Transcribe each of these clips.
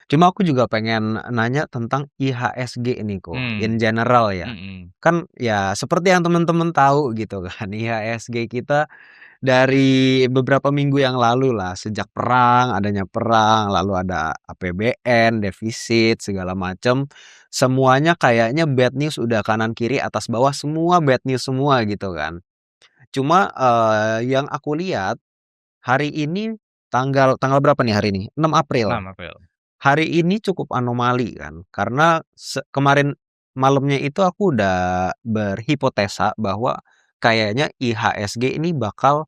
Cuma aku juga pengen nanya tentang IHSG nih kok, Hmm, in general ya. mhm. Kan ya seperti yang teman-teman tahu gitu kan, IHSG kita dari beberapa minggu yang lalu lah, sejak perang, adanya perang, lalu ada APBN, defisit, segala macam, semuanya kayaknya bad news udah kanan kiri, atas bawah semua bad news semua gitu kan. Cuma, yang aku lihat hari ini tanggal tanggal berapa nih hari ini? 6 April. 6 April. Hari ini cukup anomali kan, karena kemarin malamnya itu aku udah berhipotesa bahwa kayaknya IHSG ini bakal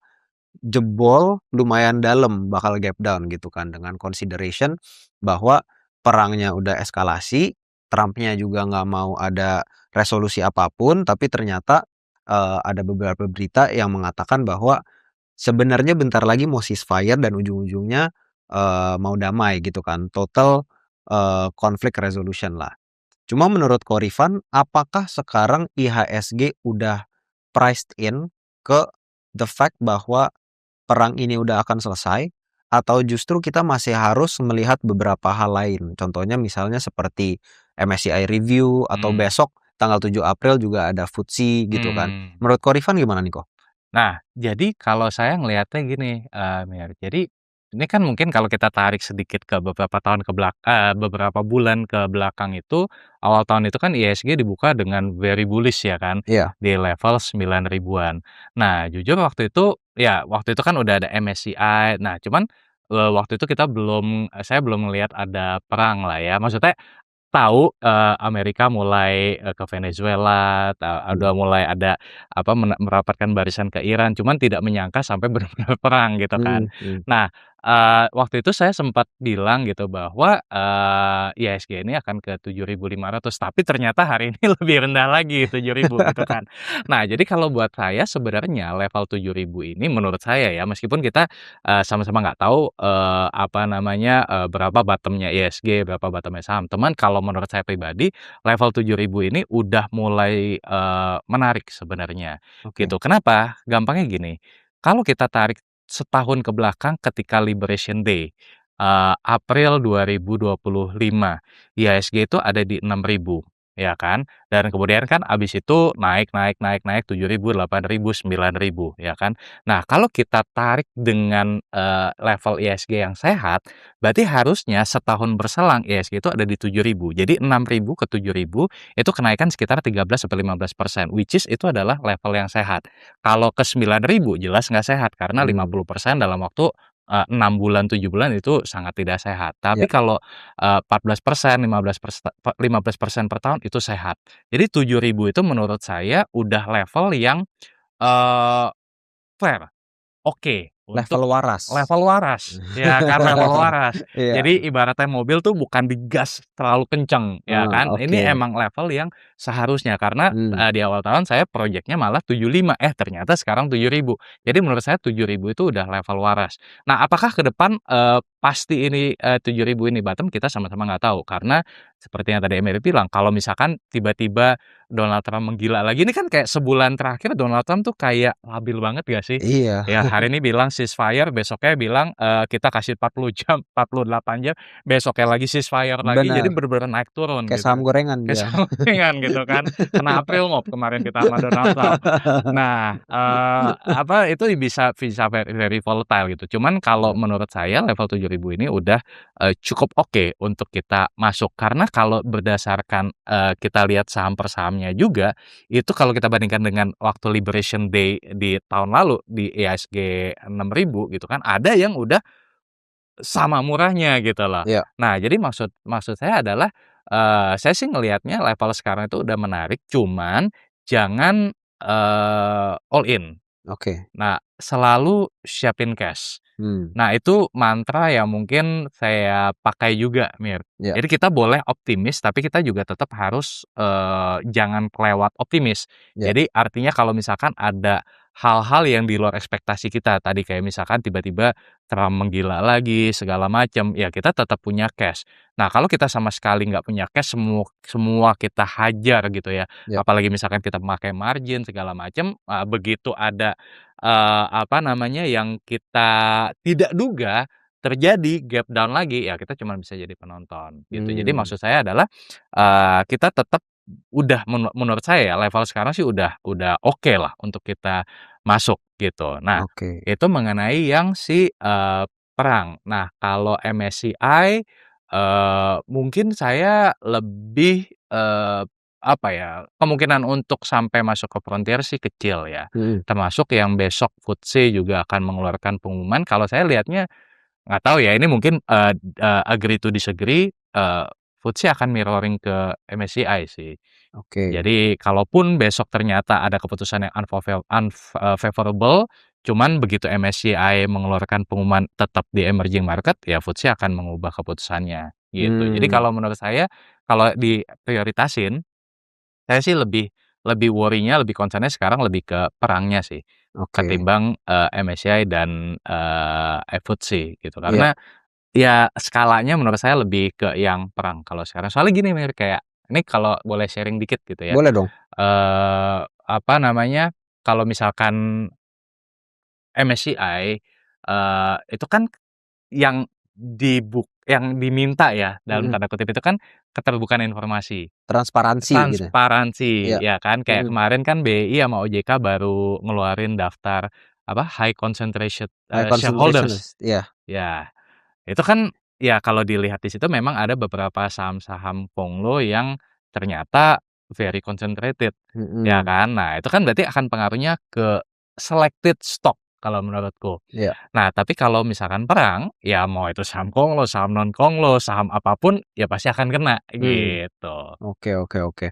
jebol lumayan dalam, bakal gap down gitu kan, dengan consideration bahwa perangnya udah eskalasi, Trump-nya juga nggak mau ada resolusi apapun, tapi ternyata, ada beberapa berita yang mengatakan bahwa sebenarnya bentar lagi mau ceasefire dan ujung-ujungnya, mau damai gitu kan, total, conflict resolution lah. Cuma menurut ko Rifan, apakah sekarang IHSG udah priced in ke the fact bahwa perang ini udah akan selesai, atau justru kita masih harus melihat beberapa hal lain? Contohnya misalnya seperti MSCI review atau Mmm, besok tanggal 7 April juga ada FTSE gitu kan. mmm. Menurut ko Rifan gimana nih, kok? Nah, jadi kalau saya ngelihatnya gini, Mir, jadi ini kan mungkin kalau kita tarik sedikit ke beberapa bulan ke belakang itu, awal tahun itu kan IHSG dibuka dengan very bullish ya kan, Iya. di level 9 ribuan. Nah, jujur waktu itu ya waktu itu kan udah ada MSCI, nah cuman, waktu itu saya belum ngelihat ada perang lah ya, maksudnya tahu, Amerika mulai, ke Venezuela, Mmm, udah mulai ada, apa, merapatkan barisan ke Iran, cuman tidak menyangka sampai benar-benar perang gitu kan. mhm mhm. Nah, waktu itu saya sempat bilang gitu bahwa, IHSG ini akan ke 7.500, tapi ternyata hari ini lebih rendah lagi 7.000 gitu kan. Nah, jadi kalau buat saya sebenarnya level 7.000 ini menurut saya ya, meskipun kita, sama-sama nggak tahu, apa namanya, berapa bottom-nya IHSG, berapa bottom-nya saham. Teman kalau menurut saya pribadi, level 7.000 ini udah mulai, menarik sebenarnya, Oke. gitu. Kenapa? Gampangnya gini, kalau kita tarik setahun ke belakang ketika Liberation Day, April 2025, IHSG itu ada di 6.000, ya kan. Dan kemudian kan abis itu naik naik naik naik 7.000, 8.000, 9.000, ya kan. Nah, kalau kita tarik dengan, level IHSG yang sehat, berarti harusnya setahun berselang IHSG itu ada di 7.000. Jadi 6.000 ke 7.000 itu kenaikan sekitar 13 sampai 15%, which is itu adalah level yang sehat. Kalau ke 9.000 jelas nggak sehat karena Mmm, 50% dalam waktu, 6 bulan, 7 bulan itu sangat tidak sehat. Tapi iya. kalau, 14%, 15% per tahun itu sehat. Jadi 7.000 itu menurut saya udah level yang, eee, fair. Oke, untuk Level waras. level waras, ya kan, level waras. Iya. Jadi ibaratnya mobil tuh bukan digas terlalu kenceng, ya kan. Ini Oke. emang level yang seharusnya karena, Mmm, di awal tahun saya projeknya malah 75, ternyata sekarang 7.000. Jadi menurut saya 7.000 itu udah level waras. Nah, apakah ke depan, pasti ini, 7.000 ini bottom, kita sama-sama nggak tahu. Karena seperti yang tadi Emily bilang, kalau misalkan tiba-tiba Donald Trump menggila lagi, ini kan kayak sebulan terakhir Donald Trump tuh kayak labil banget gak sih? iya, Ya, hari ini bilang ceasefire, besoknya bilang, kita kasih 40 jam, 48 jam, besoknya lagi ceasefire lagi, jadi bener, bener-bener naik turun kayak gitu saham kan. gorengan Kayak dia. sampingan gitu kan, kena April Mop kemarin kita sama Donald Trump. Nah, apa, itu bisa bisa very very volatile gitu. Cuman kalau Iya, menurut saya level 7.000 ini udah, cukup oke untuk kita masuk. Karena kalau berdasarkan, kita lihat saham per sahamnya juga, itu kalau kita bandingkan dengan waktu Liberation Day di tahun lalu, di IHSG 6.000 gitu kan, ada yang udah sama murahnya gitu loh. iya, Nah, jadi maksud maksud saya adalah, saya sih ngelihatnya level sekarang itu udah menarik, cuman jangan, all in. oke. Nah, selalu siapin cash. Mmm, Nah, itu mantra yang mungkin saya pakai juga, Mir. iya Jadi kita boleh optimis, tapi kita juga tetap harus, jangan kelewat optimis. iya, Jadi artinya kalau misalkan ada hal-hal yang di luar ekspektasi kita, tadi kayak misalkan tiba-tiba Trump menggila lagi, segala macam, ya kita tetap punya cash. Nah, kalau kita sama sekali nggak punya cash, semua kita hajar gitu ya, iya, apalagi misalkan kita memakai margin segala macam, begitu ada apa namanya, yang kita tidak duga, terjadi gap down lagi, ya kita cuma bisa jadi penonton, gitu. Jadi Mmm, maksud saya adalah, kita tetap udah menurut saya ya, level sekarang sih udah oke lah untuk kita masuk, gitu. Nah, oke. itu mengenai yang si, perang. Nah, kalau MSCI, mungkin saya lebih, apa ya, kemungkinan untuk sampai masuk ke frontier sih kecil ya. Mhm, Termasuk yang besok FTSE juga akan mengeluarkan pengumuman, kalau saya lihatnya nggak tahu ya, ini mungkin, agree to disagree, FTSE akan mirroring ke MSCI sih. oke. Jadi kalaupun besok ternyata ada keputusan yang favorable, cuman begitu MSCI mengeluarkan pengumuman tetap di emerging market, ya FTSE akan mengubah keputusannya, gitu. Jadi Mmm, kalau menurut saya, kalau diprioritasin, saya sih lebih lebih worry-nya, lebih concern-nya sekarang lebih ke perangnya sih, oke. ketimbang, MSCI dan, FTSE gitu. Iya, Karena ya skalanya menurut saya lebih ke yang perang kalau sekarang. Soalnya gini Mir, kayak ini kalau boleh sharing dikit gitu ya, boleh dong. apa namanya, kalau misalkan MSCI, itu kan yang yang diminta ya, dalam Mhm, tanda kutip itu kan keterbukaan informasi. transparansi gitu. Transparansi, Iya, ya kan. Kayak mhm, kemarin kan BI sama OJK baru ngeluarin daftar, apa, high concentration, high shareholders. concentrationist, iya, Ya, itu kan ya kalau dilihat di situ memang ada beberapa saham-saham Konglo yang ternyata very concentrated, ya mhm, kan. Nah, itu kan berarti akan pengaruhnya ke selected stock kalau menurutku. iya, Nah, tapi kalau misalkan perang, ya mau itu saham Konglo, saham non Konglo, saham apapun, ya pasti akan kena, mmm, gitu. oke oke oke.